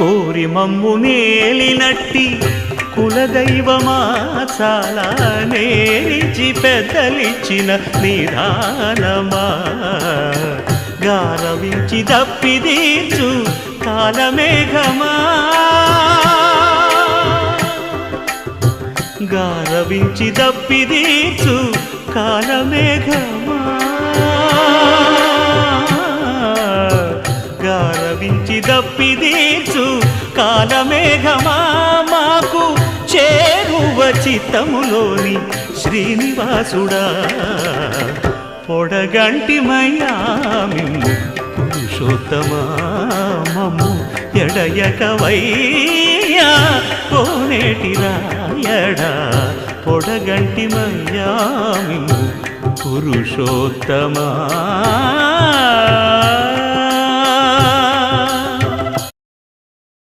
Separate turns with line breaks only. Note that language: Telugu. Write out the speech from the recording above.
కోరి మమ్ము నేలినట్టి కులదైవమా చాలా నేరిచి పెద్దలిచ్చిన నిదానమా గారవించి దప్పిదీర్చు కాలమేఘమా గారవించి దప్పిదీర్చు కాలమేఘమా గారవించి దప్పిదీర్చు కాలమేఘమా మాకు చేరువ చిత్తములోని శ్రీనివాసుడా పొడగంటిమయ్యా మిమ్ము పురుషోత్తమా మమ్ము ఎడయకవయ్యా కోనేటి రాయడా పొడగంటిమయ్యా మిమ్ము పురుషోత్తమా